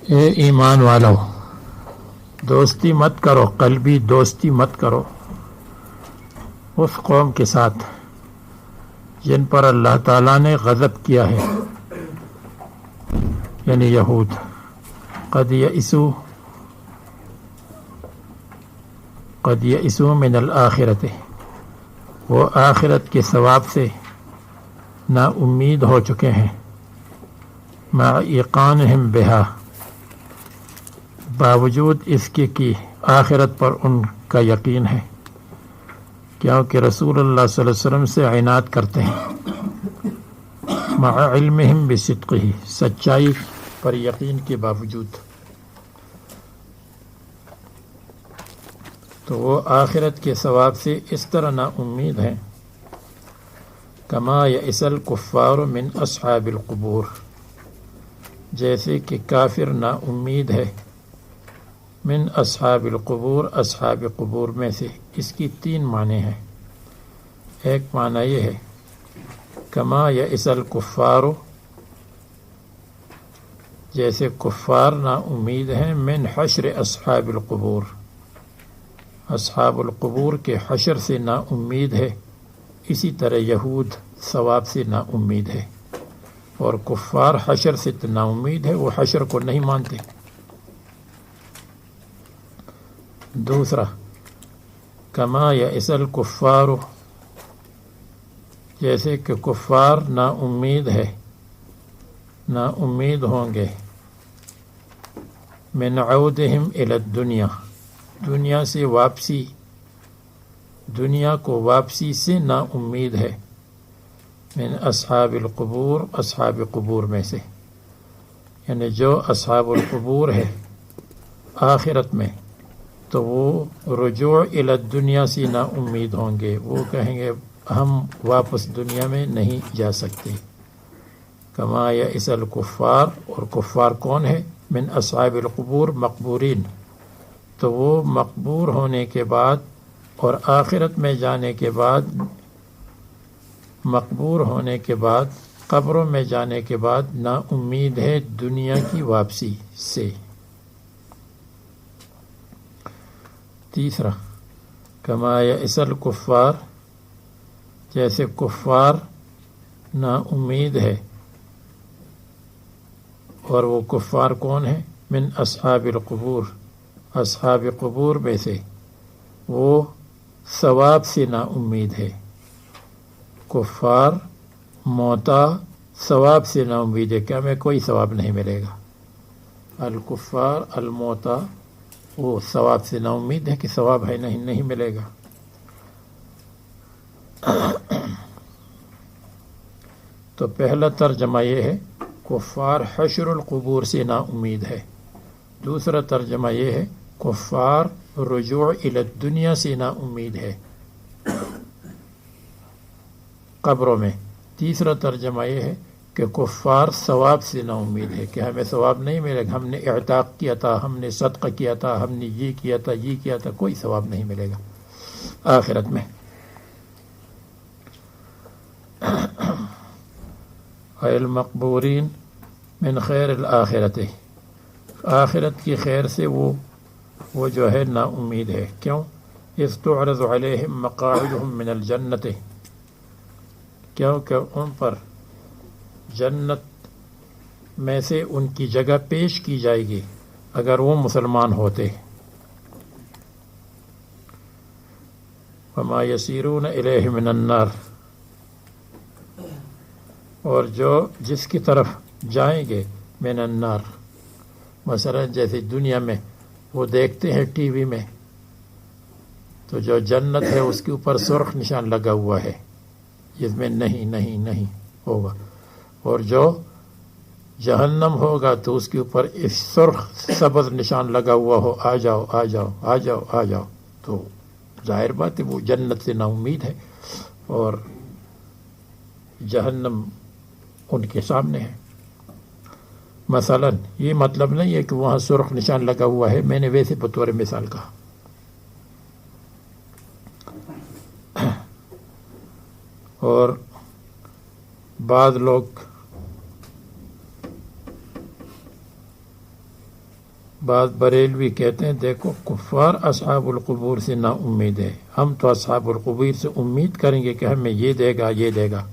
اے ایمان والو، دوستی مت کرو، قلبی دوستی مت کرو اس قوم کے ساتھ جن پر اللہ تعالیٰ نے غضب کیا ہے، یعنی یہود۔ قد یئسوا من الآخرت، وہ آخرت کے ثواب سے نا امید ہو چکے ہیں، مع ایقانہم بہا، باوجود اس کے کہ آخرت پر ان کا یقین ہے، کیونکہ رسول اللہ صلی اللہ علیہ وسلم سے عناد کرتے ہیں، مع علمہم بصدقہ، سچائی پر یقین کے باوجود۔ تو وہ آخرت کے ثواب سے اس طرح نا امید ہیں، کما یئس الکفار من اصحاب القبور، جیسے کہ کافر نا امید ہے من اصحاب القبور، اصحاب قبور میں سے۔ اس کی تین معنی ہیں۔ ایک معنی یہ ہے کما یئس الکفار، جیسے کفار نا امید ہیں من حشر اصحاب القبور، اصحاب القبور کے حشر سے نا امید ہے، اسی طرح یہود ثواب سے نا امید ہے، اور کفار حشر سے نا امید ہے، وہ حشر کو نہیں مانتے۔ دوسرا، کما یئس الکفار، جیسے کہ کفار نا امید ہے، نا امید ہوں گے، من عودہم الی الدنیا، دنیا سے واپسی، دنیا کو واپسی سے نا امید ہے، من اصحاب القبور، اصحاب قبور میں سے، یعنی جو اصحاب القبور ہے آخرت میں، تو وہ رجوع الی الدنیا سے نا امید ہوں گے، وہ کہیں گے ہم واپس دنیا میں نہیں جا سکتے۔ کما یئس الکفار، اور کفار کون ہے؟ من اصحاب القبور، مقبورین، تو وہ مقبور ہونے کے بعد اور آخرت میں جانے کے بعد، مقبور ہونے کے بعد، قبروں میں جانے کے بعد نا امید ہے دنیا کی واپسی سے۔ تیسرا، کما یئس الکفار، جیسے کفار نا امید ہے، اور وہ کفار کون ہیں؟ من اصحاب القبور، اصحاب قبور میں سے، وہ ثواب سے نا امید ہے۔ کفار موتا ثواب سے نا امید ہے کہ ہمیں کوئی ثواب نہیں ملے گا۔ الکفار الموتا، وہ ثواب سے نا امید ہے کہ ثواب ہے نہیں ملے گا۔ تو پہلا ترجمہ یہ ہے کفار حشر القبور سے نا امید ہے۔ دوسرا ترجمہ یہ ہے کفار رجوع الی الدنیا سے نا امید ہے قبروں میں۔ تیسرا ترجمہ یہ ہے کہ کفار ثواب سے نا امید ہے کہ ہمیں ثواب نہیں ملے گا، ہم نے اعتاق کیا تھا، ہم نے صدقہ کیا تھا، ہم نے یہ کیا تھا، یہ کیا تھا، کوئی ثواب نہیں ملے گا آخرت میں۔ المقبورین من خیر الآخرت، آخرت کی خیر سے وہ جو ہے نا امید ہے۔ کیوں؟ اذ تعرض علیہم مقاعدہم من الجنت، کیونکہ ان پر جنت میں سے ان کی جگہ پیش کی جائے گی اگر وہ مسلمان ہوتے۔ وما یسیرون الیہ من النار، اور جس کی طرف جائیں گے من النار، مثلا جیسے دنیا میں وہ دیکھتے ہیں ٹی وی میں، تو جو جنت ہے اس کے اوپر سرخ نشان لگا ہوا ہے جس میں نہیں ہوگا، اور جو جہنم ہوگا تو اس کے اوپر اس سرخ سبز نشان لگا ہوا ہو، آ جاؤ آ جاؤ آ جاؤ آ جاؤ، تو ظاہر بات ہے وہ جنت سے نا امید ہے، اور جہنم ان کے سامنے ہے۔ مثلا یہ مطلب نہیں ہے کہ وہاں سرخ نشان لگا ہوا ہے، میں نے ویسے بطور مثال کہا۔ اور بعض لوگ بعض بریلوی کہتے ہیں دیکھو کفار اصحاب القبور سے نا امید ہے، ہم تو اصحاب القبور سے امید کریں گے کہ ہمیں یہ دے گا، یہ دے گا،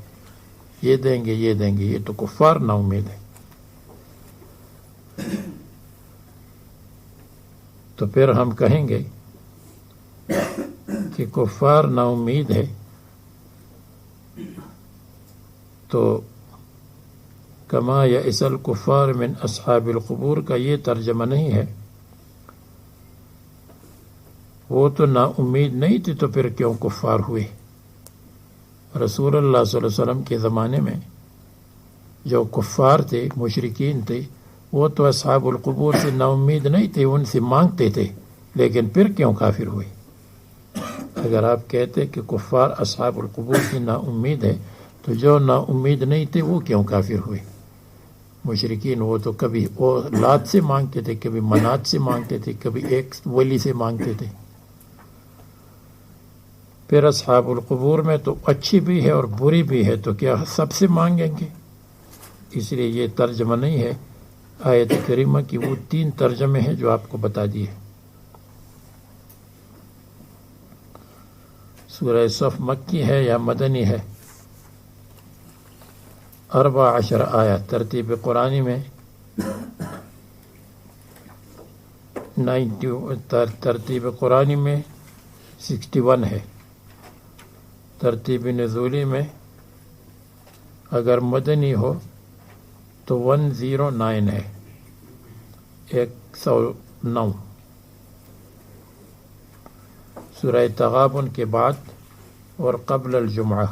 یہ دیں گے، یہ دیں گے، یہ تو کفار نا امید ہے۔ تو پھر ہم کہیں گے کہ کفار نا امید ہے تو کما یئس الکفار من اصحاب القبور کا یہ ترجمہ نہیں ہے، وہ تو نا امید نہیں تھی تو پھر کیوں کفار ہوئے؟ رسول اللہ صلی اللہ علیہ وسلم کے زمانے میں جو کفار تھے، مشرکین تھے، وہ تو اصحاب القبور سے نا امید نہیں تھے، ان سے مانگتے تھے، لیکن پھر کیوں کافر ہوئے؟ اگر آپ کہتے کہ کفار اصحاب القبور سے نا امید ہے تو جو نا امید نہیں تھے وہ کیوں کافر ہوئے؟ مشرکین وہ تو کبھی وہ لات سے مانگتے تھے، کبھی منات سے مانگتے تھے، کبھی ایک ولی سے مانگتے تھے۔ پھر اصحاب القبور میں تو اچھی بھی ہے اور بری بھی ہے، تو کیا سب سے مانگیں گے؟ اس لیے یہ ترجمہ نہیں ہے آیت کریمہ کی، وہ 3 ترجمے ہیں جو آپ کو بتا دیے۔ سورہ صف مکی ہے یا مدنی ہے؟ 14 آیت، ترتیب قرآنی میں ترتیب قرآنی میں 61 ہے، ترتیب نزولی میں اگر مدنی ہو تو 109 ہے، 109۔ سورہ تغابن کے بعد اور قبل الجمعہ۔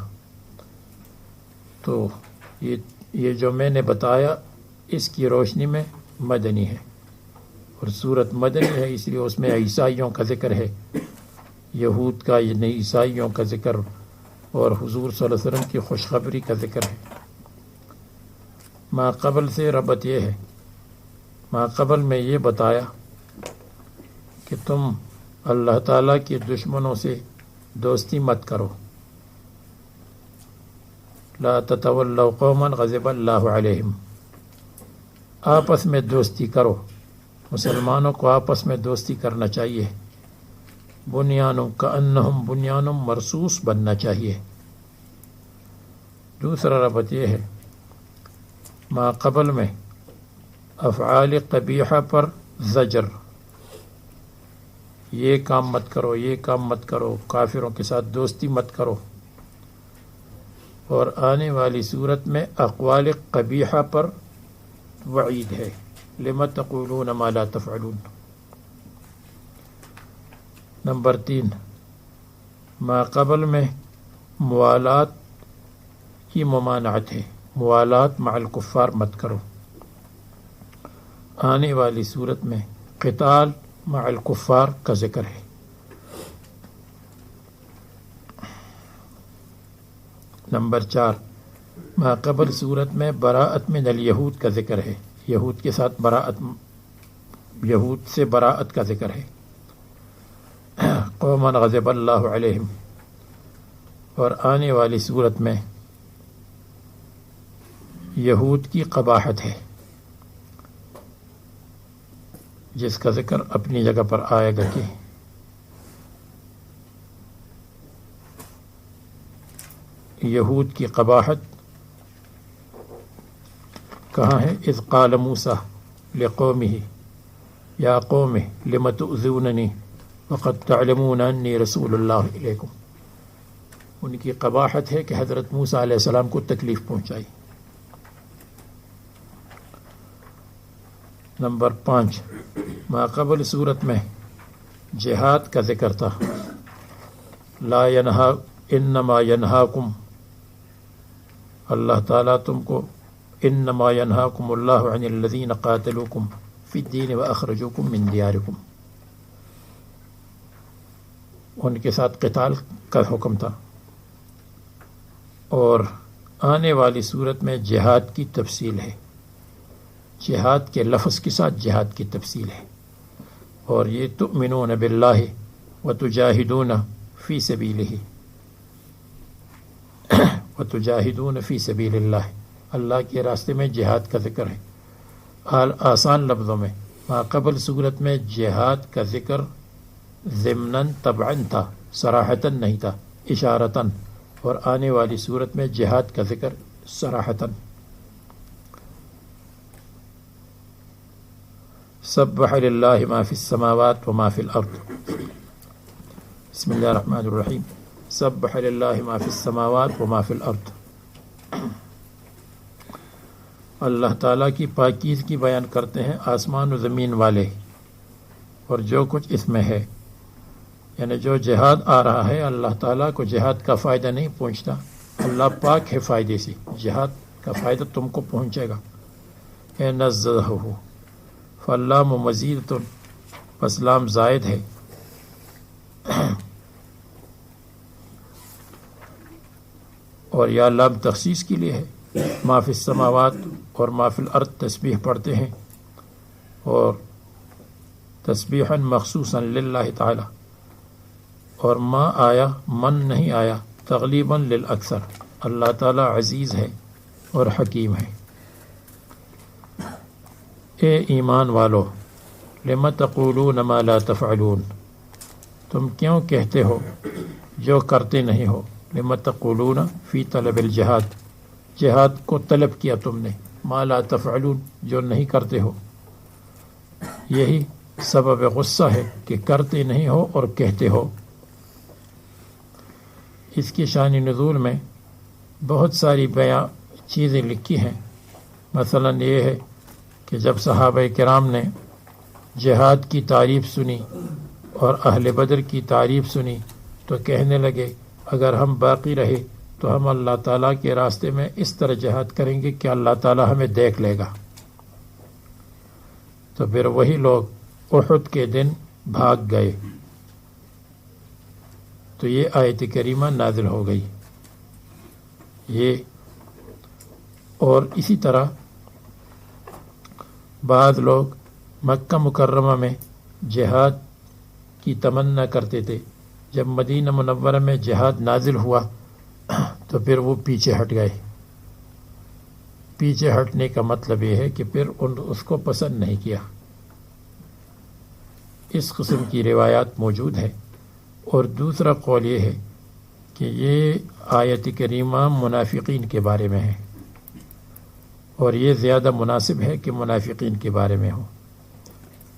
تو یہ جو میں نے بتایا اس کی روشنی میں مدنی ہے، اور صورت مدنی ہے اس لیے اس میں عیسائیوں کا ذکر ہے، یہود کا، یعنی عیسائیوں کا ذکر، اور حضور صلی اللہ علیہ وسلم کی خوشخبری کا ذکر ہے۔ ما قبل سے ربط یہ ہے، ما قبل میں یہ بتایا کہ تم اللہ تعالیٰ کے دشمنوں سے دوستی مت کرو، لا تتولوا قوما غضب اللہ علیہم، آپس میں دوستی کرو، مسلمانوں کو آپس میں دوستی کرنا چاہیے، بنیانوں کأنہم بنیان مرصوص بننا چاہیے۔ دوسرا ربط یہ ہے، ما قبل میں افعال قبیحہ پر زجر، یہ کام مت کرو، یہ کام مت کرو، کافروں کے ساتھ دوستی مت کرو، اور آنے والی صورت میں اقوال قبیحہ پر وعید ہے، لم تقولون ما لا تفعلون۔ نمبر 3، ما قبل میں موالات کی ممانعت ہے، موالات مع الکفار مت کرو۔ آنے والی صورت میں قتال مع الکفار کا ذکر ہے۔ نمبر 4، ما قبل صورت میں براءت من الیہود کا ذکر ہے، یہود کے ساتھ براءت، یہود سے براءت کا ذکر ہے، قوما غضب اللہ علیہم۔ اور آنے والی صورت میں یہود کی قباحت ہے، جس کا ذکر اپنی جگہ پر آئے گا کہ یہود کی قباحت کہاں ہے؟ اذ قال موسیٰ لقومہ یا قوم لم تؤذوننی وقد تعلمون انی رسول اللہ علیکم۔ ان کی قباحت ہے کہ حضرت موسیٰ علیہ السلام کو تکلیف پہنچائی۔ نمبر 5، ما قبل صورت میں جہاد کا ذکر تھا، لا ینہا انما ینہاکم، اللہ تعالیٰ تم کو، انما ینہاکم اللہ عن الذین قاتلوکم فی الدین واخرجوکم من دیارکم، ان کے ساتھ قتال کا حکم تھا۔ اور آنے والی صورت میں جہاد کی تفصیل ہے، جہاد کے لفظ کے ساتھ جہاد کی تفصیل ہے، اور یہ تؤمنون باللہ وتجاہدون فی سبیلہ، وتجاہدون فی سبیل اللہ، اللہ کے راستے میں جہاد کا ذکر ہے، آسان لفظوں میں ماقبل صورت میں جہاد کا ذکر ضمناً طبعاً تھا، صراحتاً نہیں تھا، اشارتاً، اور آنے والی صورت میں جہاد کا ذکر صراحتاً۔ سبح للہ ما فی السماوات وما فی الارض۔ بسم اللہ الرحمن الرحیم۔ سبح للہ ما فی السماوات وما فی الارض۔ اللہ تعالیٰ کی پاکیزگی بیان کرتے ہیں آسمان و زمین والے اور جو کچھ اس میں ہے، یعنی جو جہاد آ رہا ہے اللہ تعالیٰ کو جہاد کا فائدہ نہیں پہنچتا، اللہ پاک ہے فائدے سے، جہاد کا فائدہ تم کو پہنچے گا۔ اے نزہہ فاللام مزید پس لام زائد ہے، اور یا لام تخصیص کے لیے ہے۔ ما فی السماوات اور ما فی الارض تسبیح پڑھتے ہیں، اور تسبیحا مخصوصا للہ تعالی، اور ما آیا من نہیں آیا تغلیبا للاکثر، اللہ تعالی عزیز ہے اور حکیم ہے۔ اے ایمان والو لم تقولون ما لا تفعلون، تم کیوں کہتے ہو جو کرتے نہیں ہو۔ لم تقولون فی طلب الجہاد، جہاد کو طلب کیا تم نے، ما لا تفعلون جو نہیں کرتے ہو، یہی سبب غصہ ہے کہ کرتے نہیں ہو اور کہتے ہو۔ اس کی شان نزول میں بہت ساری چیزیں لکھی ہیں، مثلا یہ ہے کہ جب صحابہ کرام نے جہاد کی تعریف سنی اور اہل بدر کی تعریف سنی تو کہنے لگے اگر ہم باقی رہے تو ہم اللہ تعالیٰ کے راستے میں اس طرح جہاد کریں گے کہ اللہ تعالیٰ ہمیں دیکھ لے گا۔ تو پھر وہی لوگ احد کے دن بھاگ گئے، تو یہ آیت کریمہ نازل ہو گئی۔ یہ اور اسی طرح بعض لوگ مکہ مکرمہ میں جہاد کی تمنا کرتے تھے، جب مدینہ منورہ میں جہاد نازل ہوا تو پھر وہ پیچھے ہٹ گئے۔ پیچھے ہٹنے کا مطلب یہ ہے کہ پھر اس کو پسند نہیں کیا۔ اس قسم کی روایات موجود ہے۔ اور دوسرا قول یہ ہے کہ یہ آیت کریمہ منافقین کے بارے میں ہے، اور یہ زیادہ مناسب ہے کہ منافقین کے بارے میں ہو۔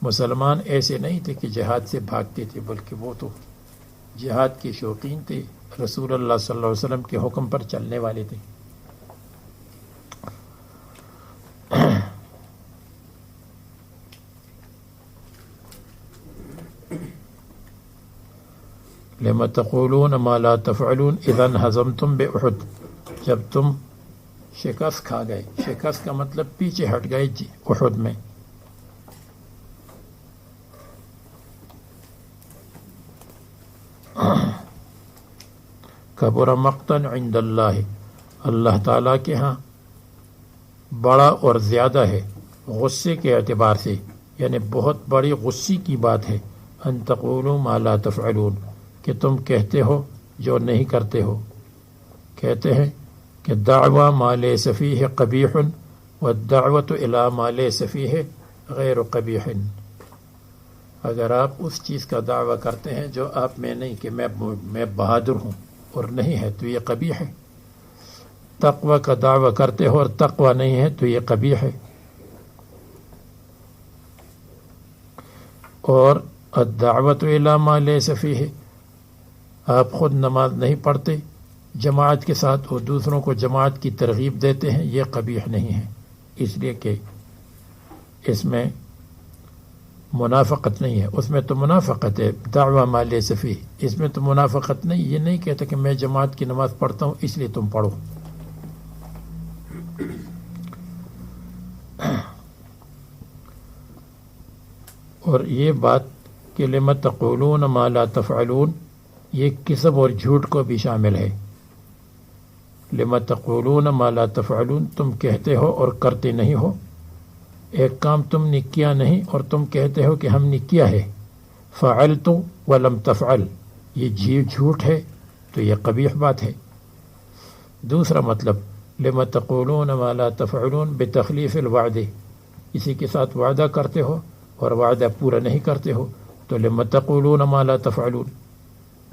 مسلمان ایسے نہیں تھے کہ جہاد سے بھاگتے تھے، بلکہ وہ تو جہاد کے شوقین تھے، رسول اللہ صلی اللہ علیہ وسلم کے حکم پر چلنے والے تھے۔ لم تقولون ما لا تفعلون اذا انہزمتم بأحد، جب تم شکست کھا گئے، شکست کا مطلب پیچھے ہٹ گئے احد میں۔ کبر مقتا عند اللہ، اللہ تعالیٰ کے ہاں بڑا اور زیادہ ہے غصے کے اعتبار سے، یعنی بہت بڑی غصے کی بات ہے، ان تقولوا ما لا تفعلون، کہ تم کہتے ہو جو نہیں کرتے ہو۔ کہتے ہیں کہ دعوی ما لیس فیہ قبیح والدعوۃ الی ما لیس فیہ غیر قبیح، اگر آپ اس چیز کا دعویٰ کرتے ہیں جو آپ میں نہیں، کہ میں بہادر ہوں اور نہیں ہے تو یہ قبیح ہے۔ تقوی کا دعویٰ کرتے ہو اور تقوی نہیں ہے تو یہ قبیح ہے۔ اور الدعوۃ الی ما لیس فیہ، آپ خود نماز نہیں پڑھتے جماعت کے ساتھ اور دوسروں کو جماعت کی ترغیب دیتے ہیں، یہ قبیح نہیں ہے، اس لیے کہ اس میں منافقت نہیں ہے۔ اس میں تو منافقت ہے، دعوی ما لیس فیہ، اس میں تو منافقت نہیں، یہ نہیں کہتا کہ میں جماعت کی نماز پڑھتا ہوں اس لیے تم پڑھو۔ اور یہ بات کہ لم تقولون ما لا تفعلون، یہ کذب اور جھوٹ کو بھی شامل ہے۔ لم تقولون ما لا تفعلون، تم کہتے ہو اور کرتے نہیں ہو، ایک کام تم نے کیا نہیں اور تم کہتے ہو کہ ہم نے کیا ہے۔ فعلت ولم تفعل، یہ جھوٹ ہے تو یہ قبیح بات ہے۔ دوسرا مطلب لم تقولون ما لا تفعلون بتخلیف الوعد، کسی کے ساتھ وعدہ کرتے ہو اور وعدہ پورا نہیں کرتے ہو تو لم تقولون ما لا تفعلون،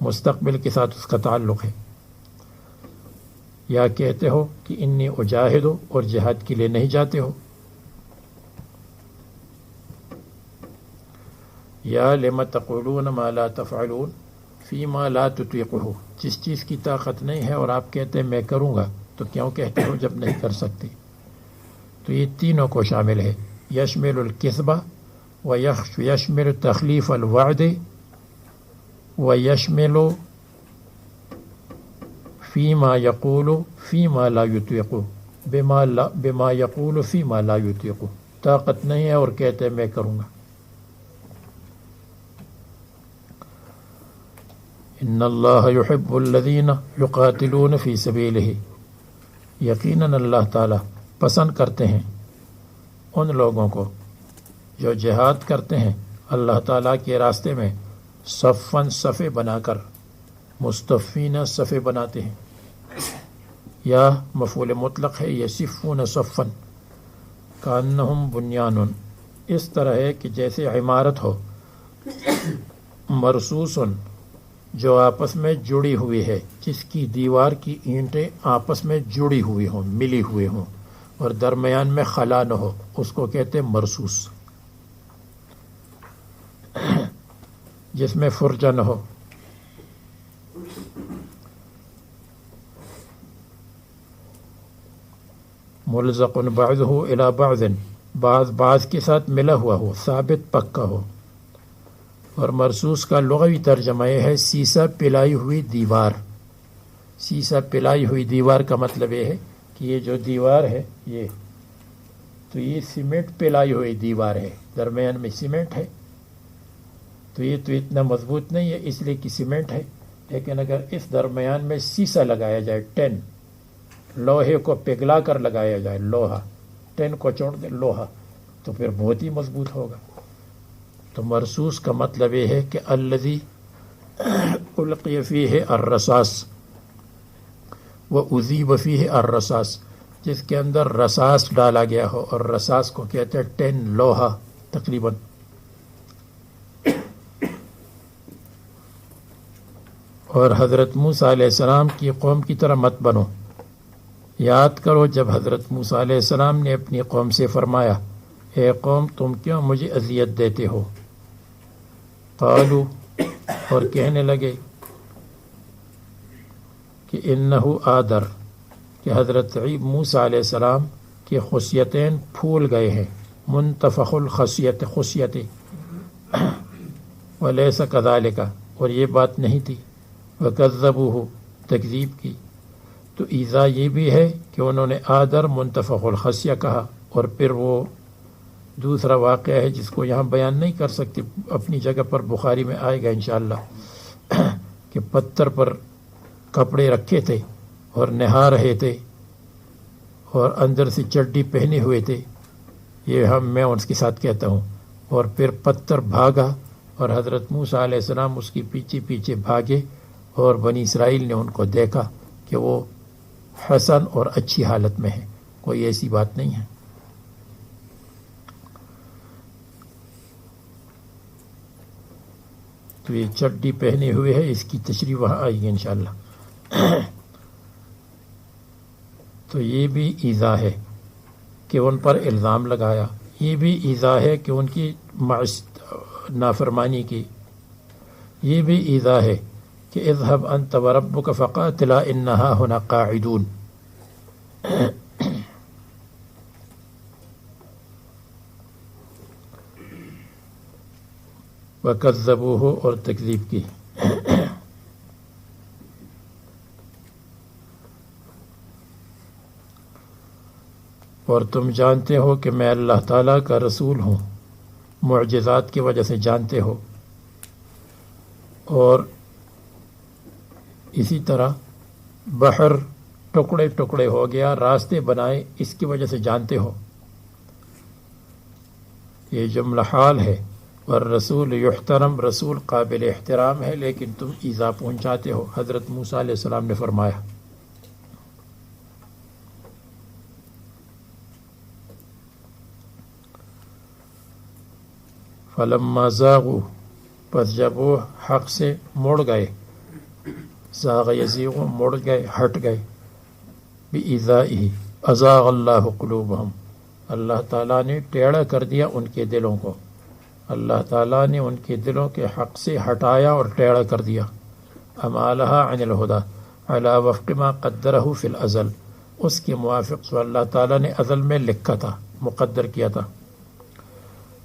مستقبل کے ساتھ اس کا تعلق ہے۔ یا کہتے ہو کہ انی اجاہد اور جہاد کے لیے نہیں جاتے ہو، یا لم تقولون ما لا تفعلون فیما لا تطیقہ، جس چیز کی طاقت نہیں ہے اور آپ کہتے ہیں میں کروں گا، تو کیوں کہتے ہو جب نہیں کر سکتے؟ تو یہ تینوں کو شامل ہے، یشمل الکذبہ و یشمل تخلیف الوعد و یشمل فیما یقول فیما لا یطیق، بما یقول فیما لا یطیق، طاقت نہیں ہے اور کہتے ہیں میں کروں گا۔ ان اللہ یحب الذین یقاتلون فی سبیلہ، یقیناً اللہ تعالیٰ پسند کرتے ہیں ان لوگوں کو جو جہاد کرتے ہیں اللہ تعالیٰ کے راستے میں، صفاً صفے بنا کر، مصطفین صفے بناتے ہیں، یا مفعول مطلق ہے یصفون صفاً کانہم بنیان، اس طرح ہے کہ جیسے عمارت ہو، مرصوص جو آپس میں جڑی ہوئی ہے، جس کی دیوار کی اینٹیں آپس میں جڑی ہوئی ہوں، ملی ہوئی ہوں، اور درمیان میں خلا نہ ہو، اس کو کہتے ہیں مرصوص، جس میں فرجہ نہ ہو۔ ملزق بعضہ الی بعض، بعض کے ساتھ ملا ہوا ہو، ثابت پکا ہو۔ اور مرصوص کا لغوی ترجمہ یہ ہے سیسہ پلائی ہوئی دیوار۔ سیسہ پلائی ہوئی دیوار کا مطلب یہ ہے کہ یہ جو دیوار ہے یہ سیمنٹ پلائی ہوئی دیوار ہے، درمیان میں سیمنٹ ہے، تو یہ تو اتنا مضبوط نہیں ہے اس لیے کہ سیمنٹ ہے، لیکن اگر اس درمیان میں سیسہ لگایا جائے، ٹین، لوہے کو پگھلا کر لگایا جائے، لوہا، ٹین کو چھوڑ دے لوہا، تو پھر بہت ہی مضبوط ہوگا۔ تو مرصوص کا مطلب یہ ہے کہ الذی القی فیہ الرصاص واذیب فیہ الرصاص، جس کے اندر رصاص ڈالا گیا ہو، اور رصاص کو کہتے ہیں ٹین، لوہا تقریباً۔ اور حضرت موسیٰ علیہ السلام کی قوم کی طرح مت بنو۔ یاد کرو جب حضرت موسیٰ علیہ السلام نے اپنی قوم سے فرمایا اے قوم تم کیوں مجھے اذیت دیتے ہو؟ قالو، اور کہنے لگے کہ انہو آدر، کہ حضرت موسیٰ علیہ السلام کی خصیتین پھول گئے ہیں، منتفخ الخصیت، خصیت، ولیس کذالک، اور یہ بات نہیں تھی، وکذبوہ، تکذیب کی۔ تو ایذا یہ بھی ہے کہ انہوں نے آدر منتفخ الخصیہ کہا، اور پھر وہ دوسرا واقعہ ہے جس کو یہاں بیان نہیں کر سکتے، اپنی جگہ پر بخاری میں آئے گا انشاءاللہ، کہ پتھر پر کپڑے رکھے تھے اور نہا رہے تھے اور اندر سے چڈی پہنے ہوئے تھے، یہ میں اس کے ساتھ کہتا ہوں، اور پھر پتھر بھاگا اور حضرت موسیٰ علیہ السلام اس کے پیچھے پیچھے بھاگے، اور بنی اسرائیل نے ان کو دیکھا کہ وہ حسن اور اچھی حالت میں ہے، کوئی ایسی بات نہیں ہے۔ تو یہ چڈی پہنے ہوئے ہے، اس کی تشریح وہاں آئے گی انشاءاللہ۔ تو یہ بھی ایذا ہے کہ ان پر الزام لگایا، یہ بھی ایذا ہے کہ ان کی نافرمانی کی، یہ بھی ایذا ہے کہ اذهب انت وربک فقاتلا انہا ہنا قاعدون۔ وکذبوہ، اور تکذیب کی۔ اور تم جانتے ہو کہ میں اللہ تعالیٰ کا رسول ہوں، معجزات کی وجہ سے جانتے ہو، اور اسی طرح بحر ٹکڑے ٹکڑے ہو گیا، راستے بنائے، اس کی وجہ سے جانتے ہو۔ یہ جملہ حال ہے، اور رسول یحترم، رسول قابل احترام ہے، لیکن تم ایذا پہنچاتے ہو، حضرت موسیٰ علیہ السلام نے فرمایا۔ فلما زاغوا، پس جب وہ حق سے مڑ گئے، زاغ یزیغ مڑ گئے، ہٹ گئے، بِإِذَائِهِ أَزَاغَ اللَّهُ قُلُوبَهُمْ، اللہ تعالیٰ نے ٹیڑھا کر دیا ان کے دلوں کو، اللہ تعالیٰ نے ان کے دلوں کے حق سے ہٹایا اور ٹیڑھا کر دیا، أَمَالَهَا عَنِ الْهُدَى عَلَى وَفْقِ مَا قَدَّرَهُ فِي الْأَزَلِ، اس کے موافق جو اللہ تعالیٰ نے ازل میں لکھا تھا، مقدر کیا تھا۔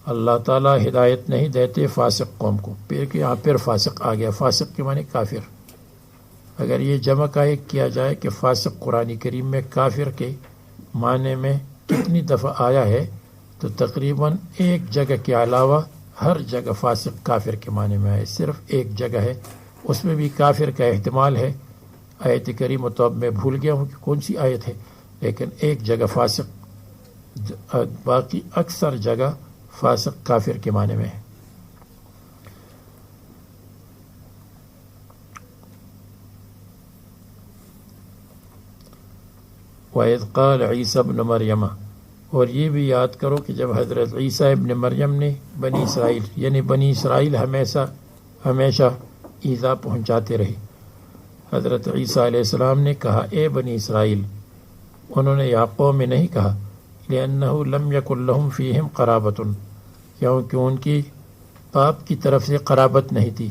اللہ تعالیٰ ہدایت نہیں دیتے فاسق قوم کو۔ پھر فاسق آ گیا، فاسق کے معنی کافر۔ اگر یہ جمع کا ایک کیا جائے کہ فاسق قرآن کریم میں کافر کے معنی میں کتنی دفعہ آیا ہے، تو تقریباً ایک جگہ کے علاوہ ہر جگہ فاسق کافر کے معنی میں آئے، صرف ایک جگہ ہے، اس میں بھی کافر کا احتمال ہے۔ آیت کریم تو اب میں بھول گیا ہوں کہ کون سی آیت ہے، لیکن ایک جگہ فاسق، باقی اکثر جگہ فاسق کافر کے معنی میں ہے۔ وَإِذْ قَالَ عِيسَى ابْنُ مَرْيَمَ، اور یہ بھی یاد کرو کہ جب حضرت عیسیٰ ابن مریم نے بنی اسرائیل، یعنی بنی اسرائیل ہمیشہ ایذا پہنچاتے رہے، حضرت عیسیٰ علیہ السلام نے کہا اے بنی اسرائیل، انہوں نے یا قوم میں نہیں کہا، لِأَنَّهُ لَمْ يَكُنْ لَهُمْ فِيهِمْ قَرَابَةٌ، کیونکہ ان کی باپ کی طرف سے قرابت نہیں تھی۔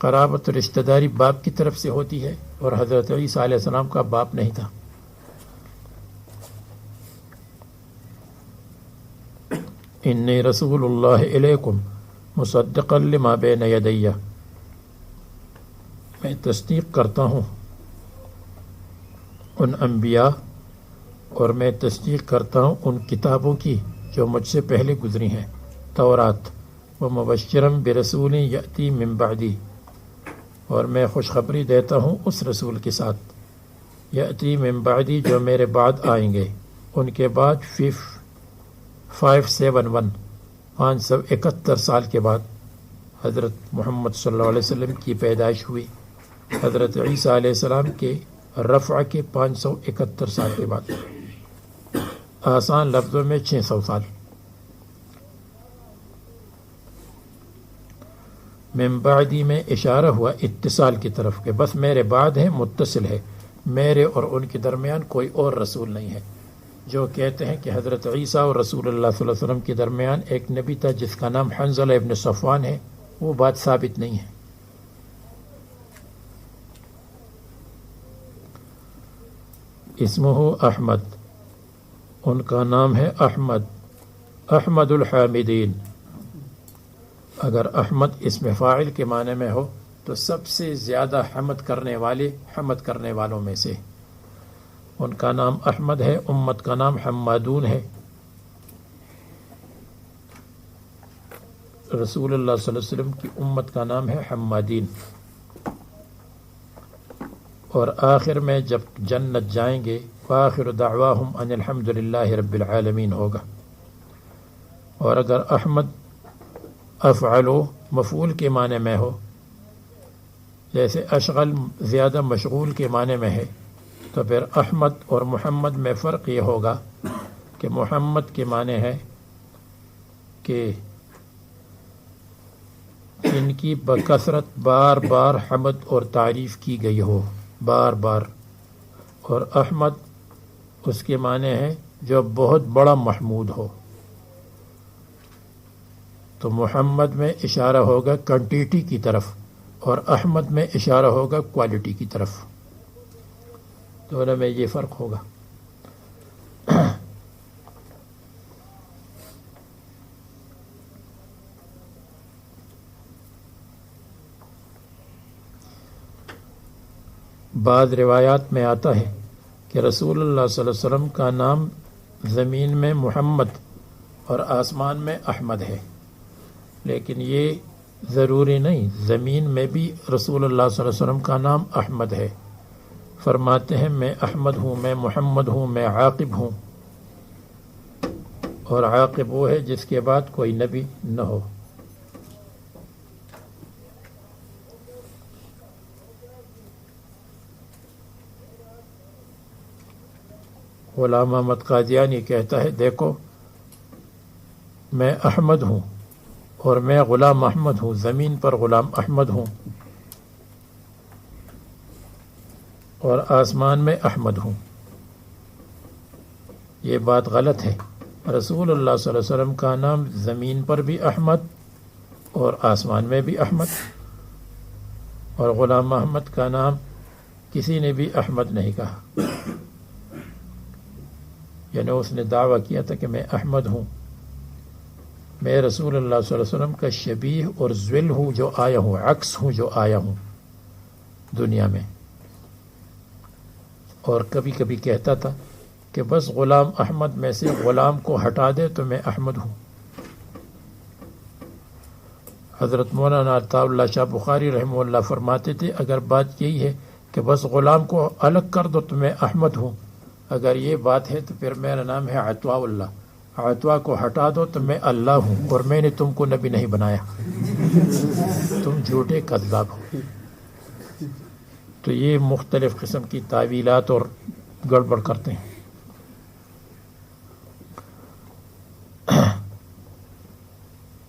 قرابت رشتہ داری باپ کی طرف سے ہوتی ہے، اور حضرت عیسیٰ علیہ السلام کا باپ نہیں تھا۔ انی رسول اللہ علیکم مصدقا لما بین یدی، میں تصدیق کرتا ہوں ان انبیاء اور میں تصدیق کرتا ہوں ان کتابوں کی جو مجھ سے پہلے گزری ہیں، تورات، ومبشرا برسول یأتی من بعدی، اور میں خوشخبری دیتا ہوں اس رسول کے ساتھ، یأتی من بعدی جو میرے بعد آئیں گے۔ ان کے بعد 571 571 سال کے بعد حضرت محمد صلی اللہ علیہ وسلم کی پیدائش ہوئی، حضرت عیسیٰ علیہ السلام کے رفع کے 571 سال کے بعد، آسان لفظوں میں 600 سال۔ من بعدی میں اشارہ ہوا اتصال کی طرف کہ بس میرے بعد ہے، متصل ہے، میرے اور ان کے درمیان کوئی اور رسول نہیں ہے۔ جو کہتے ہیں کہ حضرت عیسیٰ اور رسول اللہ صلی اللہ علیہ وسلم کے درمیان ایک نبی تھا جس کا نام حنظلہ ابن صفوان ہے، وہ بات ثابت نہیں ہے۔ اسمہ احمد، ان کا نام ہے احمد، احمد الحامدین۔ اگر احمد اسم فاعل کے معنی میں ہو تو سب سے زیادہ حمد کرنے والوں میں سے، ان کا نام احمد ہے، امت کا نام حمادون ہے۔ رسول اللہ صلی اللہ علیہ وسلم کی امت کا نام ہے حمادین۔ اور آخر میں جب جنت جائیں گے، وآخر دعواہم ان الحمد للہ رب العالمین ہوگا۔ اور اگر احمد افعلو مفعول کے معنی میں ہو، جیسے اشغل زیادہ مشغول کے معنی میں ہے، تو پھر احمد اور محمد میں فرق یہ ہوگا کہ محمد کے معنی ہے کہ ان کی بکثرت بار بار حمد اور تعریف کی گئی ہو، بار بار، اور احمد اس کے معنی ہے جو بہت بڑا محمود ہو۔ تو محمد میں اشارہ ہوگا کوانٹیٹی کی طرف اور احمد میں اشارہ ہوگا کوالٹی کی طرف، دونوں میں یہ فرق ہوگا۔ بعض روایات میں آتا ہے کہ رسول اللہ صلی اللہ علیہ وسلم کا نام زمین میں محمد اور آسمان میں احمد ہے، لیکن یہ ضروری نہیں، زمین میں بھی رسول اللہ صلی اللہ علیہ وسلم کا نام احمد ہے۔ فرماتے ہیں میں احمد ہوں، میں محمد ہوں، میں عاقب ہوں، اور عاقب وہ ہے جس کے بعد کوئی نبی نہ ہو۔ غلام احمد قادیانی کہتا ہے دیکھو میں احمد ہوں اور میں غلام احمد ہوں، زمین پر غلام احمد ہوں اور آسمان میں احمد ہوں۔ یہ بات غلط ہے۔ رسول اللہ صلی اللہ علیہ وسلم کا نام زمین پر بھی احمد اور آسمان میں بھی احمد، اور غلام احمد کا نام کسی نے بھی احمد نہیں کہا، یعنی اس نے دعویٰ کیا تھا کہ میں احمد ہوں، میں رسول اللہ صلی اللہ علیہ وسلم کا شبیہ اور ذل ہوں جو آیا ہوں، عکس ہوں جو آیا ہوں دنیا میں۔ اور کبھی کبھی کہتا تھا کہ بس غلام احمد میں سے غلام کو ہٹا دے تو میں احمد ہوں۔ حضرت مولانا عطا اللہ شاہ بخاری رحمہ اللہ فرماتے تھے اگر بات یہی ہے کہ بس غلام کو الگ کر دو تو میں احمد ہوں، اگر یہ بات ہے تو پھر میرا نام ہے عطا اللہ، عطا کو ہٹا دو تو میں اللہ ہوں، اور میں نے تم کو نبی نہیں بنایا، تم جھوٹے کذاب ہو۔ تو یہ مختلف قسم کی تعویلات اور گڑبڑ کرتے ہیں۔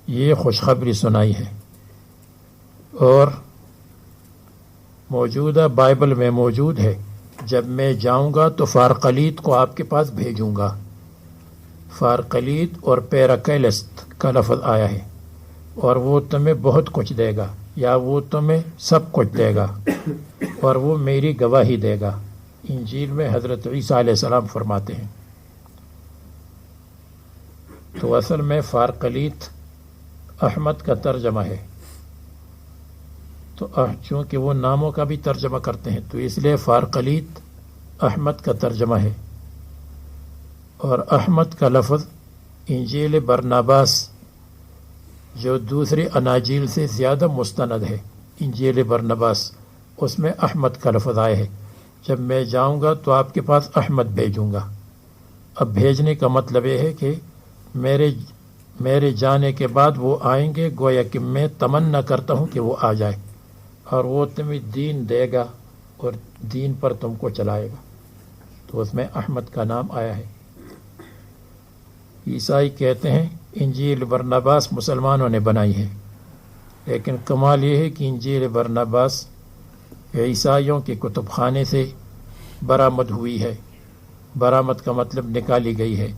یہ خوشخبری سنائی ہے، اور موجودہ بائبل میں موجود ہے، جب میں جاؤں گا تو فارقلیت کو آپ کے پاس بھیجوں گا۔ فارقلیت اور پیراکیلست کا لفظ آیا ہے، اور وہ تمہیں بہت کچھ دے گا، یا وہ تمہیں سب کچھ دے گا، اور وہ میری گواہی دے گا۔ انجیل میں حضرت عیسیٰ علیہ السلام فرماتے ہیں۔ تو اصل میں فارقلیت احمد کا ترجمہ ہے، تو چونکہ وہ ناموں کا بھی ترجمہ کرتے ہیں تو اس لیے فارقلیت احمد کا ترجمہ ہے۔ اور احمد کا لفظ انجیل برناباس جو دوسری اناجیل سے زیادہ مستند ہے، انجیل برناباس، اس میں احمد کا لفظ آیا ہے، جب میں جاؤں گا تو آپ کے پاس احمد بھیجوں گا۔ اب بھیجنے کا مطلب یہ ہے کہ میرے جانے کے بعد وہ آئیں گے، گویا کہ میں تمنا کرتا ہوں کہ وہ آ جائے، اور وہ تمہیں دین دے گا اور دین پر تم کو چلائے گا، تو اس میں احمد کا نام آیا ہے۔ عیسائی کہتے ہیں انجیل برناباس مسلمانوں نے بنائی ہے، لیکن کمال یہ ہے کہ انجیل برناباس عیسائیوں کے کتب خانے سے برآمد ہوئی ہے۔ برآمد کا مطلب نکالی گئی ہے،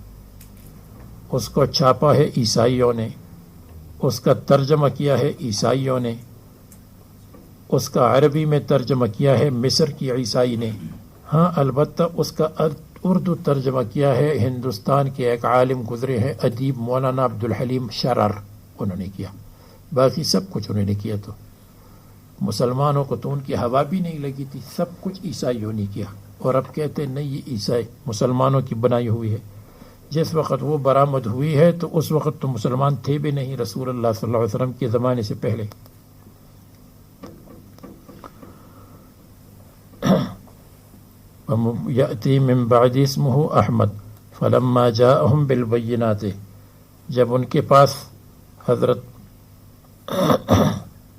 اس کو چھاپا ہے عیسائیوں نے، اس کا ترجمہ کیا ہے عیسائیوں نے، اس کا عربی میں ترجمہ کیا ہے مصر کی عیسائی نے۔ ہاں البتہ اس کا اردو ترجمہ کیا ہے ہندوستان کے ایک عالم گزرے ہیں ادیب مولانا عبدالحلیم شرر، انہوں نے کیا، باقی سب کچھ انہوں نے کیا۔ تو مسلمانوں کو تو ان کی ہوا بھی نہیں لگی تھی، سب کچھ عیسائیوں نے کیا، اور اب کہتے ہیں نہیں یہ عیسائی مسلمانوں کی بنائی ہوئی ہے۔ جس وقت وہ برآمد ہوئی ہے تو اس وقت تو مسلمان تھے بھی نہیں رسول اللہ صلی اللہ علیہ وسلم کے زمانے سے پہلے۔ یأتی من بعد اسمہ احمد فلما جاءہم بالبینات، جب ان کے پاس حضرت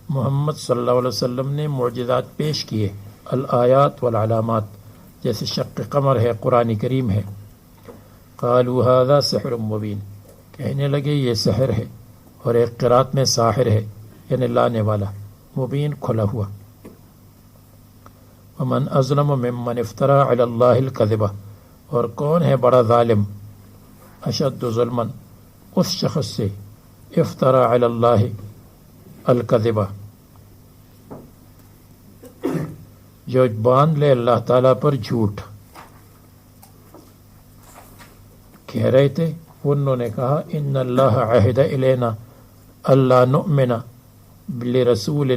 محمد صلی اللہ علیہ وسلم نے معجزات پیش کیے، الآیات والعلامات، جیسے شق قمر ہے، قرآن کریم ہے، قالوا هذا سحر مبین، کہنے لگے یہ سحر ہے، اور ایک قرات میں ساحر ہے یعنی لانے والا، مبین کھلا ہوا۔ ومن اظلم ممن افترى علی اللہ الکذبہ، اور کون ہے بڑا ظالم، اشد ظلما، اس شخص سے افترى علی اللہ الکذبہ، جو باندھ لے اللہ تعالیٰ پر جھوٹ۔ کہہ رہے تھے انہوں نے کہا ان اللہ عہد الینا اللہ نؤمن لرسول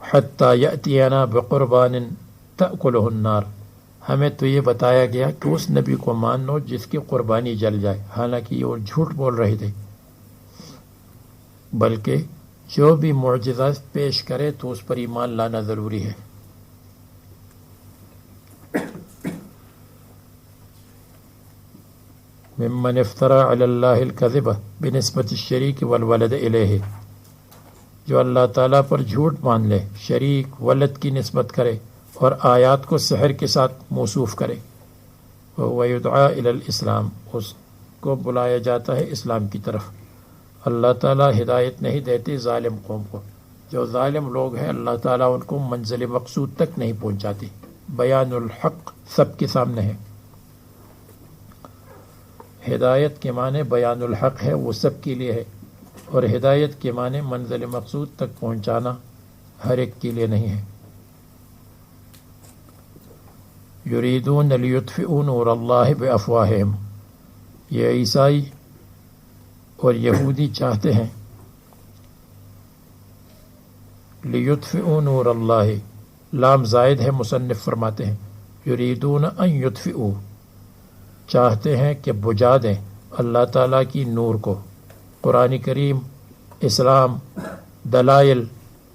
حتی یأتینا بقربان تأکلہ النار، ہمیں تو یہ بتایا گیا کہ اس نبی کو مان لو جس کی قربانی جل جائے، حالانکہ یہ اور جھوٹ بول رہے تھے، بلکہ جو بھی معجزات پیش کرے تو اس پر ایمان لانا ضروری ہے۔ ممن افترى علی اللہ الکذب بنسبت الشریک والولد الیہ، جو اللہ تعالیٰ پر جھوٹ مان لے، شریک ولد کی نسبت کرے اور آیات کو سحر کے ساتھ موصوف کرے، وَيُدْعَى إِلَى الْإِسْلام، اس کو بلایا جاتا ہے اسلام کی طرف۔ اللہ تعالیٰ ہدایت نہیں دیتے ظالم قوم کو. جو ظالم لوگ ہیں اللہ تعالیٰ ان کو منزل مقصود تک نہیں پہنچاتی. بیان الحق سب کے سامنے ہے. ہدایت کے معنی بیان الحق ہے، وہ سب کے لیے ہے، اور ہدایت کے معنی منزل مقصود تک پہنچانا ہر ایک کے لیے نہیں ہے. یریدون لیطفئوا نور اللہ بافواہہم، یہ عیسائی اور یہودی چاہتے ہیں لیطفئوا نور اللہ، لام زائد ہے، مصنف فرماتے ہیں یریدون ان یطفئوا، چاہتے ہیں کہ بجھا دیں اللہ تعالیٰ کی نور کو. قرآن کریم، اسلام، دلائل،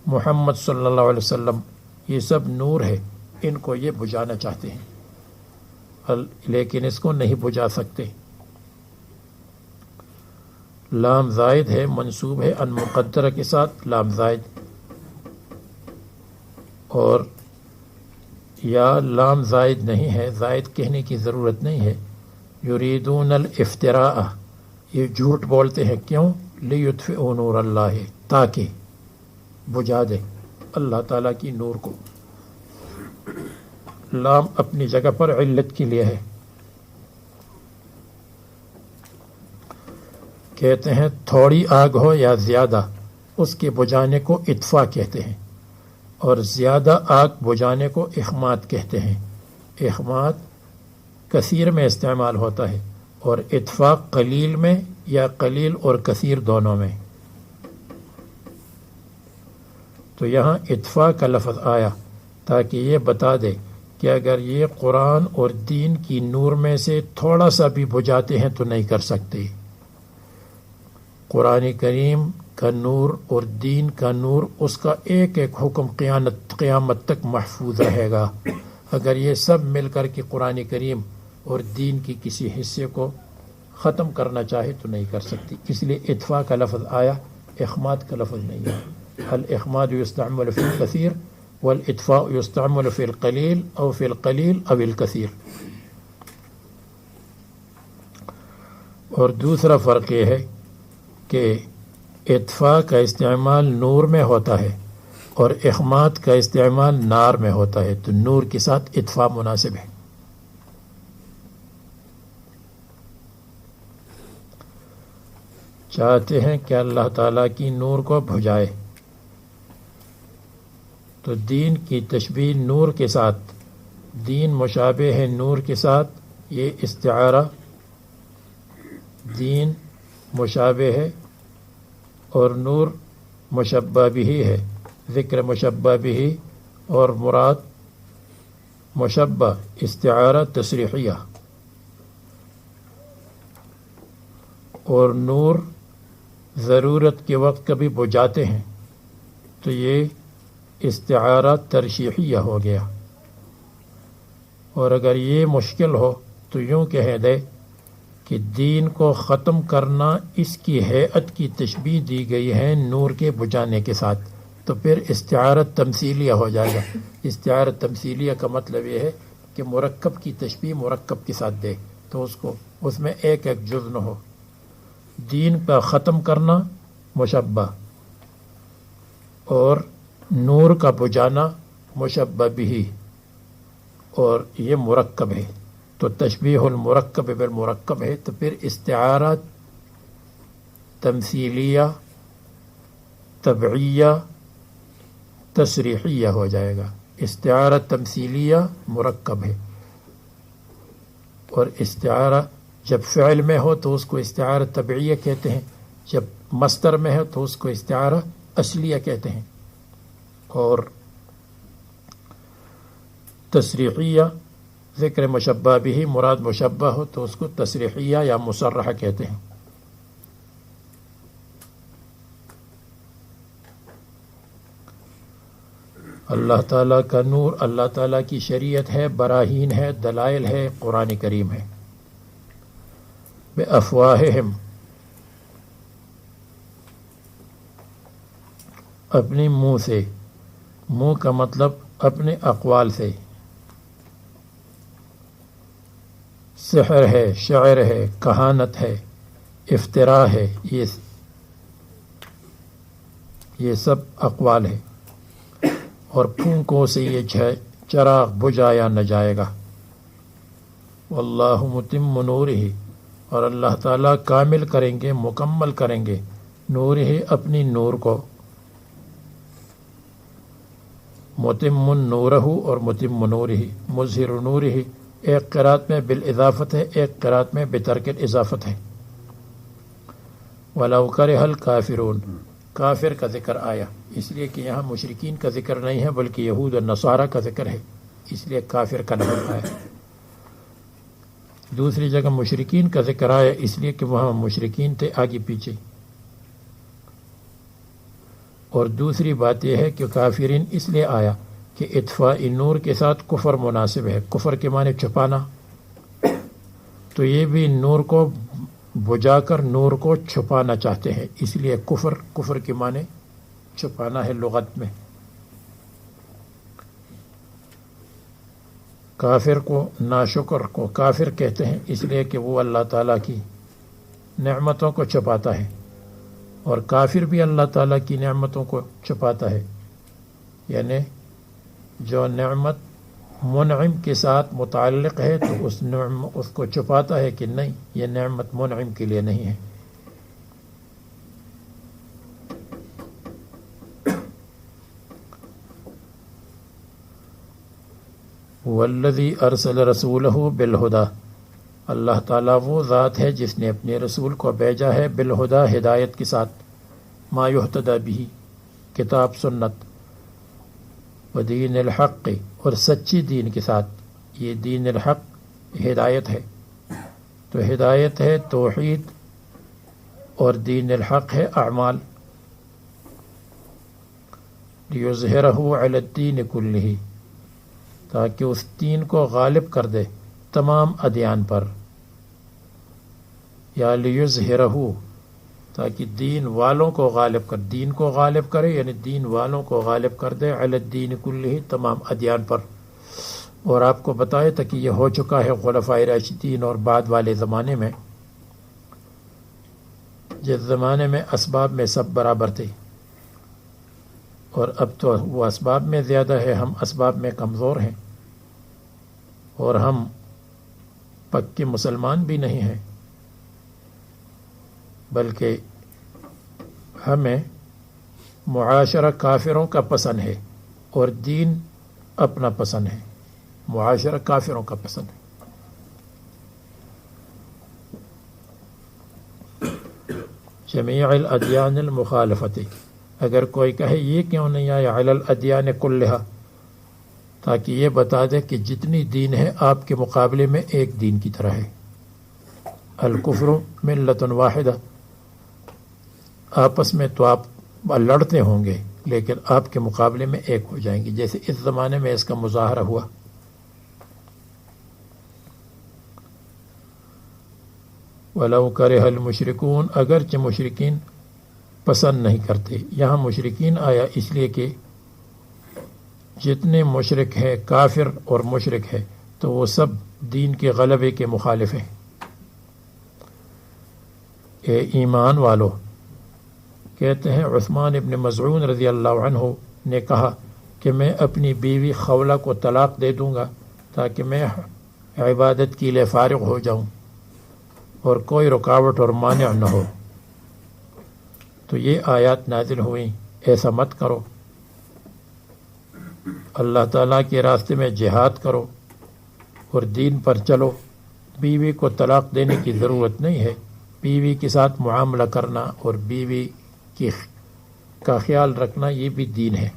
محمد صلی اللہ علیہ وسلم، یہ سب نور ہے، ان کو یہ بجھانا چاہتے ہیں لیکن اس کو نہیں بجھا سکتے. لام زائد ہے، منصوب ہے ان مقدرہ کے ساتھ لام زائد، اور یا لام زائد نہیں ہے، زائد کہنے کی ضرورت نہیں ہے. یریدون الافتراء، یہ جھوٹ بولتے ہیں. کیوں؟ لیطفئوا نور اللہ، تاکہ بجھا دے اللہ تعالیٰ کی نور کو. لام اپنی جگہ پر علت کے لیے ہے. کہتے ہیں تھوڑی آگ ہو یا زیادہ، اس کے بجھانے کو اطفاء کہتے ہیں، اور زیادہ آگ بجھانے کو اخماد کہتے ہیں. اخماد کثیر میں استعمال ہوتا ہے، اور اطفاء قلیل میں یا قلیل اور کثیر دونوں میں. تو یہاں اطفاء کا لفظ آیا تاکہ یہ بتا دے کہ اگر یہ قرآن اور دین کی نور میں سے تھوڑا سا بھی بجھاتے ہیں تو نہیں کر سکتے. قرآن کریم کا نور اور دین کا نور، اس کا ایک ایک حکم قیامت تک محفوظ رہے گا. اگر یہ سب مل کر کے قرآن کریم اور دین کی کسی حصے کو ختم کرنا چاہے تو نہیں کر سکتی. اس لیے اطفاء کا لفظ آیا، اخماد کا لفظ نہیں ہے. الاخماد یستعمل فی الکثیر والاطفاء یستعمل فی القلیل او فی القلیل او الکثیر. اور دوسرا فرق یہ ہے کہ اطفاء کا استعمال نور میں ہوتا ہے اور اخماد کا استعمال نار میں ہوتا ہے، تو نور کے ساتھ اطفاء مناسب ہے. چاہتے ہیں کہ اللہ تعالیٰ کی نور کو بجھائے، تو دین کی تشبیہ نور کے ساتھ، دین مشابہ ہے نور کے ساتھ، یہ استعارہ دین مشابہ ہے اور نور مشبہ بھی ہے. ذکر مشبہ بھی اور مراد مشبہ استعارہ تصریحیہ، اور نور ضرورت کے وقت کبھی بجھاتے ہیں تو یہ استعارہ ترشیحیہ ہو گیا. اور اگر یہ مشکل ہو تو یوں کہہ دے کہ دین کو ختم کرنا اس کی ہیئت کی تشبیہ دی گئی ہے نور کے بجھانے کے ساتھ، تو پھر استعارہ تمثیلیہ ہو جائے گا. استعارہ تمثیلیہ کا مطلب یہ ہے کہ مرکب کی تشبیہ مرکب کے ساتھ دے، تو اس میں ایک ایک جز نہ ہو. دین کا ختم کرنا مشبہ اور نور کا بجھانا مشبہ بھی، اور یہ مرکب ہے، تو تشبیہ المرکب بالمرکب ہے. تو پھر استعارہ تمثیلیہ تبعیہ تصریحیہ ہو جائے گا. استعارہ تمثیلیہ مرکب ہے، اور استعارہ جب فعل میں ہو تو اس کو استعارہ تبعیہ کہتے ہیں، جب مصدر میں ہے تو اس کو استعارہ اصلیہ کہتے ہیں. اور تصریحیہ ذکر مشبہ بھی مراد مشبہ ہو تو اس کو تصریحیہ یا مصرحہ کہتے ہیں. اللہ تعالیٰ کا نور، اللہ تعالیٰ کی شریعت ہے، براہین ہے، دلائل ہے، قرآن کریم ہے. بِأَفْوَاهِهِمْ، اپنے منہ سے، منہ کا مطلب اپنے اقوال سے. سحر ہے، شعر ہے، کہانت ہے، افتراء ہے، یہ یہ سب اقوال ہے، اور پھونکوں سے یہ چراغ بجھایا نہ جائے گا۔ واللہ متم نورہ، اور اللہ تعالیٰ کامل کریں گے، مکمل کریں گے نورہ، اپنی نور کو، متم نورہ اور متم نورہ، مظہر نورہ، ایک قرات میں بالاضافت ہے، ایک قرات میں بترک الاضافت ہے۔ وَلَوْ كَرِهَ الْكَافِرُونَ، کافر کا ذکر آیا اس لیے کہ یہاں مشرکین کا ذکر نہیں ہے بلکہ یہود اور نصارہ کا ذکر ہے، اس لیے کافر کا نام آیا۔ دوسری جگہ مشرکین کا ذکر آیا اس لیے کہ وہاں مشرکین تھے آگے پیچھے۔ اور دوسری بات یہ ہے کہ کافرین اس لیے آیا کہ اطفاء نور کے ساتھ کفر مناسب ہے، کفر کے معنی چھپانا، تو یہ بھی نور کو بجھا کر نور کو چھپانا چاہتے ہیں، اس لیے کفر کے معنی چھپانا ہے لغت میں۔ کافر کو، ناشکر کو کافر کہتے ہیں اس لیے کہ وہ اللہ تعالیٰ کی نعمتوں کو چھپاتا ہے، اور کافر بھی اللہ تعالیٰ کی نعمتوں کو چھپاتا ہے، یعنی جو نعمت منعم کے ساتھ متعلق ہے تو اس کو چھپاتا ہے کہ نہیں، یہ نعمت منعم کے لیے نہیں ہے۔ والذی ارسل رسولہ بالہدی، اللہ تعالیٰ وہ ذات ہے جس نے اپنے رسول کو بھیجا ہے بالہدی، ہدایت کے ساتھ، ما یہتدی بہ، کتاب سنت، ودین الحق، اور سچی دین کے ساتھ، یہ دین الحق ہدایت ہے، تو ہدایت ہے توحید، اور دین الحق ہے اعمال، لیظہرہ علی الدین کلہ، تاکہ اس دین کو غالب کر دے تمام ادیان پر، یا لیظہرہ، تاکہ دین والوں کو غالب کر، دین کو غالب کرے یعنی دین والوں کو غالب کر دے، علی الدین کلہ، تمام ادیان پر۔ اور آپ کو بتائے تھا کہ یہ ہو چکا ہے خلفائے راشدین اور بعد والے زمانے میں، جس زمانے میں اسباب میں سب برابر تھے، اور اب تو وہ اسباب میں زیادہ ہے، ہم اسباب میں کمزور ہیں، اور ہم پکے مسلمان بھی نہیں ہیں، بلکہ ہمیں معاشرہ کافروں کا پسند ہے اور دین اپنا پسند ہے، معاشرہ کافروں کا پسند ہے۔ جمیع الادیان المخالفت، اگر کوئی کہے یہ کیوں نہیں آیا علی الادیان کلہا، تاکہ یہ بتا دے کہ جتنی دین ہے آپ کے مقابلے میں ایک دین کی طرح ہے۔ الکفر ملت واحدہ، آپس میں تو آپ لڑتے ہوں گے لیکن آپ کے مقابلے میں ایک ہو جائیں گے، جیسے اس زمانے میں اس کا مظاہرہ ہوا۔ وَلَوْ كَرِهَ الْمُشْرِكُونَ، اگرچہ مشرکین پسند نہیں کرتے، یہاں مشرکین آیا اس لیے کہ جتنے مشرک ہیں، کافر اور مشرک ہے، تو وہ سب دین کے غلبے کے مخالف ہیں۔ اے ایمان والو، کہتے ہیں عثمان ابن مظعون رضی اللہ عنہ نے کہا کہ میں اپنی بیوی خولہ کو طلاق دے دوں گا تاکہ میں عبادت کے لیے فارغ ہو جاؤں اور کوئی رکاوٹ اور مانع نہ ہو، تو یہ آیات نازل ہوئیں، ایسا مت کرو، اللہ تعالیٰ کے راستے میں جہاد کرو اور دین پر چلو، بیوی کو طلاق دینے کی ضرورت نہیں ہے، بیوی کے ساتھ معاملہ کرنا اور بیوی کا خیال رکھنا یہ بھی دین ہے۔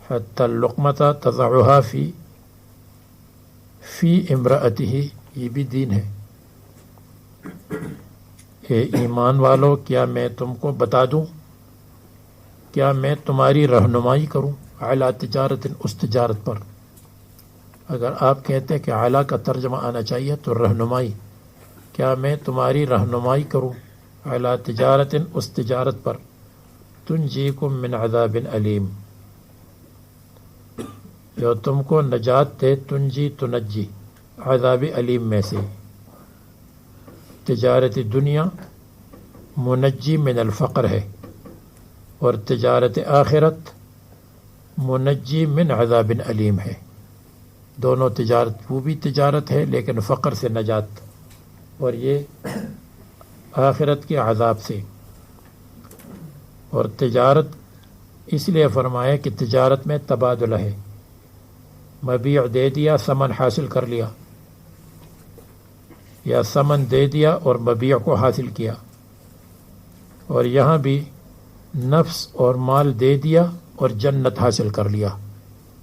حتی اللقمۃ تضعها فی امرأتہ، یہ بھی دین ہے۔ اے ایمان والو، کیا میں تم کو بتا دوں، کیا میں تمہاری رہنمائی کروں اعلیٰ تجارت، اس تجارت پر۔ اگر آپ کہتے ہیں کہ اعلیٰ کا ترجمہ آنا چاہیے تو رہنمائی، کیا میں تمہاری رہنمائی کروں اعلیٰ تجارت، اس تجارت پر، تنجیکم من عذاب علیم، جو تم کو نجات دے، تنجی تنجی، عذاب علیم میں سے، تجارت دنیا منجی من الفقر ہے، اور تجارت آخرت منجی من عذاب علیم ہے۔ دونوں تجارت، وہ بھی تجارت ہے لیکن فقر سے نجات، اور یہ آخرت کے عذاب سے۔ اور تجارت اس لیے فرمایا کہ تجارت میں تبادلہ ہے، مبیع دے دیا ثمن حاصل کر لیا، یا ثمن دے دیا اور مبیع کو حاصل کیا۔ اور یہاں بھی نفس اور مال دے دیا اور جنت حاصل کر لیا،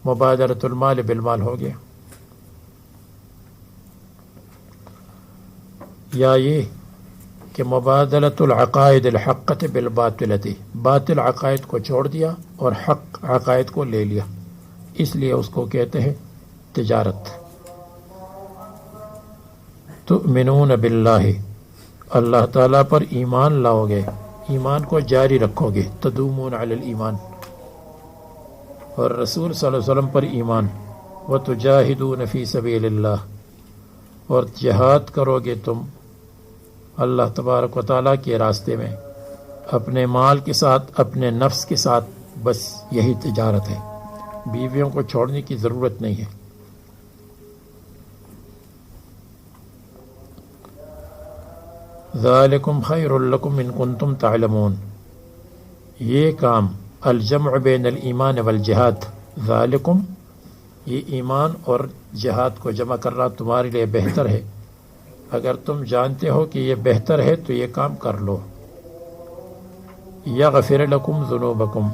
مبادلۃ المال بالمال ہو گیا۔ یا یہ کہ مبادلۃ العقائد الحقۃ بالباطلۃ، باطل عقائد کو چھوڑ دیا اور حق عقائد کو لے لیا، اس لیے اس کو کہتے ہیں تجارت۔ تؤمنون باللہ، اللہ تعالیٰ پر ایمان لاؤ گے، ایمان کو جاری رکھو گے، تدومون علی الایمان، اور رسول صلی اللہ علیہ وسلم پر ایمان، وتجاہدون فی سبیل اللہ، اور جہاد کرو گے تم اللہ تبارک و تعالیٰ کے راستے میں اپنے مال کے ساتھ، اپنے نفس کے ساتھ، بس یہی تجارت ہے، بیویوں کو چھوڑنے کی ضرورت نہیں ہے۔ ذالکم خیر لکم ان کنتم تعلمون، یہ کام الجمع بین الایمان والجہاد، ذالکم یہ ایمان اور جہاد کو جمع کرنا تمہارے لیے بہتر ہے، اگر تم جانتے ہو کہ یہ بہتر ہے تو یہ کام کر لو۔ یغفر لکم ذنوبکم،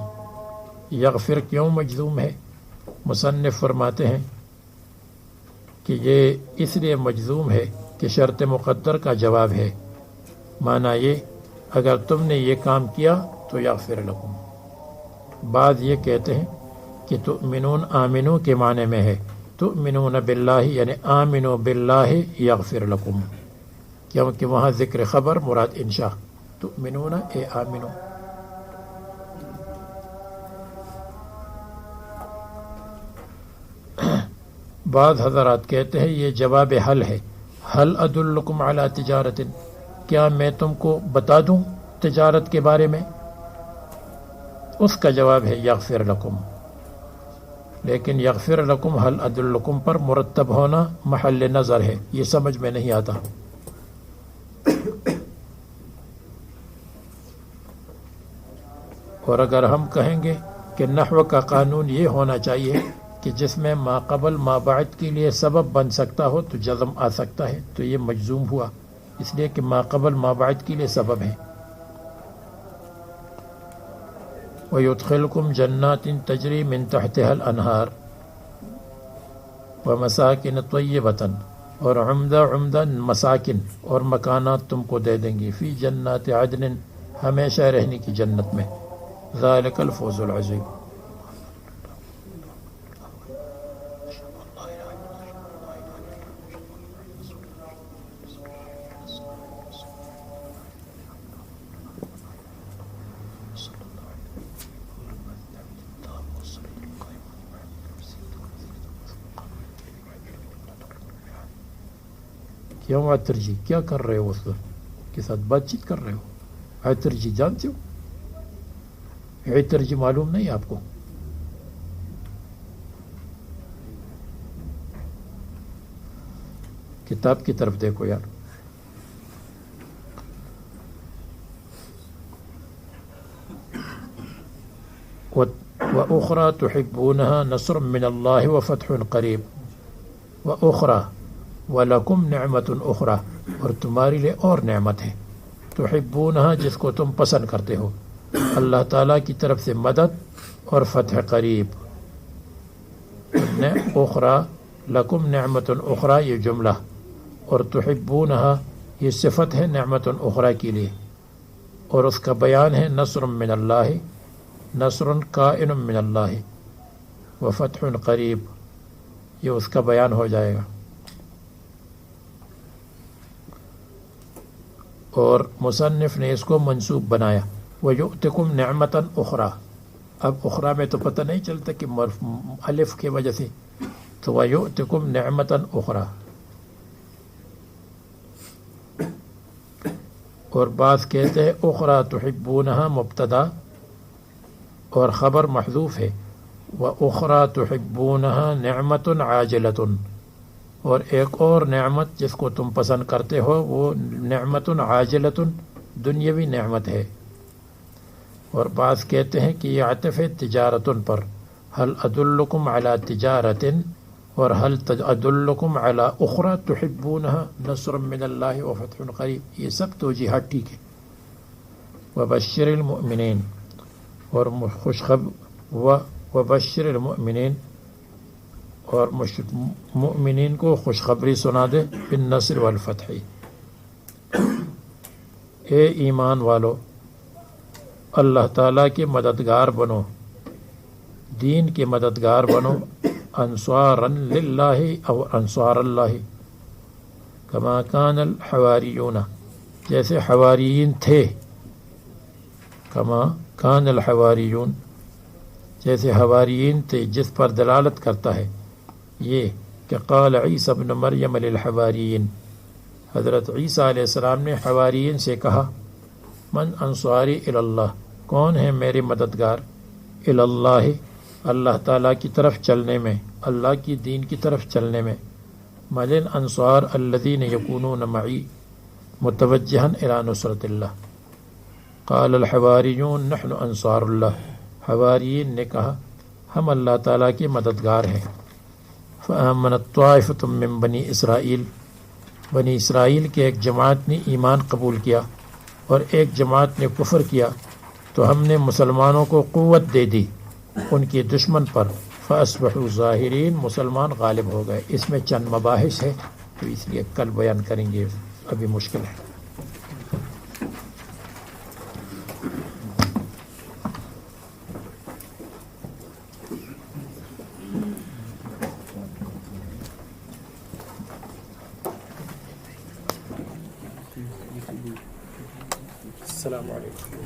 یغفر کیوں مجزوم ہے؟ مصنف فرماتے ہیں کہ یہ اس لیے مجزوم ہے کہ شرط مقدر کا جواب ہے، معنی یہ اگر تم نے یہ کام کیا تو یغفر لکم۔ بعض یہ کہتے ہیں کہ تؤمنون آمنو کے معنی میں ہے، تؤمنون باللہ یعنی آمنو باللہ یغفر لکم، کیونکہ وہاں ذکر خبر مراد انشاء، تؤمنون اے آمنو۔ بعض حضرات کہتے ہیں یہ جواب حل ہے، حل ادلکم علی تجارت، کیا میں تم کو بتا دوں تجارت کے بارے میں؟ اس کا جواب ہے یغفر لکم، لیکن یغفر لکم حل ادلکم پر مرتب ہونا محل نظر ہے، یہ سمجھ میں نہیں آتا۔ اور اگر ہم کہیں گے کہ نحو کا قانون یہ ہونا چاہیے کہ جس میں ما قبل ما بعد کے لیے سبب بن سکتا ہو تو جزم آ سکتا ہے، تو یہ مجزوم ہوا، اس لیے کہ ما قبل ما بعد کے لیے سبب ہے۔ وَيُدْخِلْكُمْ جَنَّاتٍ تَجْرِي مِن تَحْتِهَا الْأَنْهَارُ وَمَسَاكِنَ طَيِّبَةً، اور عمدہ مساکن اور مکانات تم کو دے دیں گی، فی جنات عدن، ہمیشہ رہنے کی جنت میں، ذالک الفوز العظیم۔ کیوں عطر جی کیا کر رہے ہو؟ اس کے ساتھ بات چیت کر رہے ہو؟ عطر جی جانتے ہو؟ عطر جی معلوم نہیں آپ کو؟ کتاب کی طرف دیکھو یار۔ وَأُخْرَى تُحِبُّونَهَا نَصْرٌ مِّنَ اللَّهِ وَفَتْحٌ قَرِيبٌ، وَأُخْرَى وَلَكُمْ نِعْمَةٌ أُخْرَى، اور تمہاری لیے اور نعمت ہے، تحبونها جس کو تم پسند کرتے ہو، اللہ تعالیٰ کی طرف سے مدد اور فتح قریب۔ اخرى لکم نعمت اخرى یہ جملہ، اور تحبونها یہ صفت ہے نعمت اخرى کے لیے، اور اس کا بیان ہے نصر من اللہ، نصر کائن من اللہ، وفتح قریب یہ اس کا بیان ہو جائے گا۔ اور مصنف نے اس کو منصوب بنایا، وَيُؤْتِكُمْ نِعْمَةً أُخْرَى، اب اخرى میں تو پتہ نہیں چلتا کہ الف کی وجہ سے، تو وَيُؤْتِكُمْ نِعْمَةً أُخْرَى، اور بعض کہتے ہیں اخری تحبونہا مبتدا اور خبر محذوف ہے، وَأُخْرَى تُحِبُّونَهَا نِعْمَةٌ عَاجِلَةٌ، اور ایک اور نعمت جس کو تم پسند کرتے ہو وہ نعمتٌ عاجلۃ دنیاوی نعمت ہے۔ اور بعض کہتے ہیں کہ یہ عطف ہے تجارتن پر، هل ادلکم علی تجارت اور هل ادلکم علی اخری تحبونها نصر من اللہ وفتح قریب، یہ سب توجیحات ٹھیک ہے۔ وبشر المؤمنین، اور وبشر المؤمنین، اور مؤمنین کو خوشخبری سنا دے بالنصر والفتح۔ اے ایمان والو، اللہ تعالیٰ کے مددگار بنو، دین کے مددگار بنو، انصارا للہ او انصار اللہ، کما کان الحواریون، جیسے حواریین تھے، کما کان الحواریون، جیسے حواریین تھے، جس پر دلالت کرتا ہے یہ کہ قال عیسی ابن مریم للحواریین، حضرت عیسیٰ علیہ السلام نے حواریین سے کہا من انصاری الی اللہ، کون ہے میرے مددگار، الی اللہ، اللہ تعالیٰ کی طرف چلنے میں، اللہ کی دین کی طرف چلنے میں، من الانصار الذین یکونون معی متوجہا الی نصرت اللہ، قال الحواریون نحن انصار اللہ، حواریین نے کہا ہم اللہ تعالیٰ کے مددگار ہیں۔ فآمنت طائفۃ من بنی اسرائیل، بنی اسرائیل کے ایک جماعت نے ایمان قبول کیا اور ایک جماعت نے کفر کیا، تو ہم نے مسلمانوں کو قوت دے دی ان کے دشمن پر، فاصبحوا ظاہرین، مسلمان غالب ہو گئے۔ اس میں چند مباحث ہے تو اس لیے کل بیان کریں گے، ابھی مشکل ہے۔ السلام علیکم۔